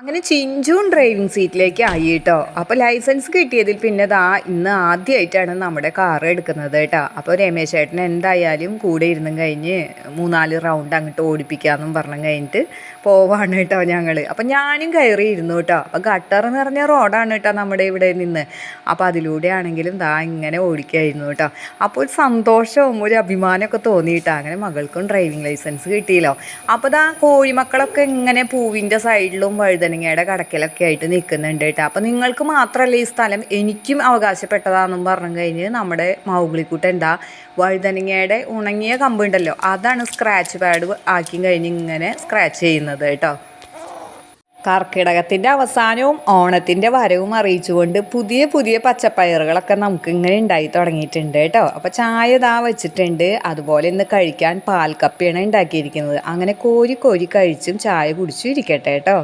അങ്ങനെ ചിഞ്ചും ഡ്രൈവിംഗ് സീറ്റിലേക്ക് ആയി കേട്ടോ. അപ്പോൾ ലൈസൻസ് കിട്ടിയതിൽ പിന്നെ ഇന്ന് ആദ്യമായിട്ടാണ് നമ്മുടെ കാർ എടുക്കുന്നത് കേട്ടോ. അപ്പോൾ രമേശ് ചേട്ടൻ എന്തായാലും കൂടെ ഇരുന്നും കഴിഞ്ഞ് 3-4 റൗണ്ട് അങ്ങോട്ട് ഓടിപ്പിക്കാമെന്നും പറഞ്ഞു കഴിഞ്ഞിട്ട് പോവാണ് കേട്ടോ ഞങ്ങൾ. അപ്പം ഞാനും കയറി ഇരുന്നു കേട്ടോ. അപ്പോൾ ഗട്ടർ എന്ന് പറഞ്ഞ റോഡാണ് കേട്ടോ നമ്മുടെ ഇവിടെ നിന്ന്. അപ്പോൾ അതിലൂടെ ആണെങ്കിലും ഇങ്ങനെ ഓടിക്കായിരുന്നു കേട്ടോ. അപ്പോൾ ഒരു സന്തോഷവും ഒരു അഭിമാനമൊക്കെ തോന്നിയിട്ടോ. അങ്ങനെ മകൾക്കും ഡ്രൈവിംഗ് ലൈസൻസ് കിട്ടിയല്ലോ. അപ്പോൾ കോഴിമക്കളൊക്കെ ഇങ്ങനെ പൂവിൻ്റെ സൈഡിലും വഴുതനങ്ങയുടെ കടക്കിലൊക്കെ ആയിട്ട് നിൽക്കുന്നുണ്ട് കേട്ടോ. അപ്പോൾ നിങ്ങൾക്ക് മാത്രമല്ല ഈ സ്ഥലം, എനിക്കും അവകാശപ്പെട്ടതാണെന്നും പറഞ്ഞു കഴിഞ്ഞ് നമ്മുടെ മൗഗ്ലിക്കുട്ടൻ വഴുതനങ്ങയുടെ ഉണങ്ങിയ കമ്പുണ്ടല്ലോ, അതാണ് സ്ക്രാച്ച് പാഡ് ആക്കി കഴിഞ്ഞ് ഇങ്ങനെ സ്ക്രാച്ച് ചെയ്യുന്നത് കേട്ടോ. കർക്കിടകത്തിൻ്റെ അവസാനവും ഓണത്തിൻ്റെ വരവും അറിയിച്ചുകൊണ്ട് പുതിയ പുതിയ പച്ചപ്പയറുകളൊക്കെ നമുക്ക് ഇങ്ങനെ ഉണ്ടായി തുടങ്ങിയിട്ടുണ്ട് കേട്ടോ. അപ്പോൾ ചായ വെച്ചിട്ടുണ്ട്. അതുപോലെ ഇന്ന് കഴിക്കാൻ പാൽക്കപ്പിയാണ് ഉണ്ടാക്കിയിരിക്കുന്നത്. അങ്ങനെ കോരി കോരി കഴിച്ചും ചായ കുടിച്ചും ഇരിക്കട്ടെ കേട്ടോ.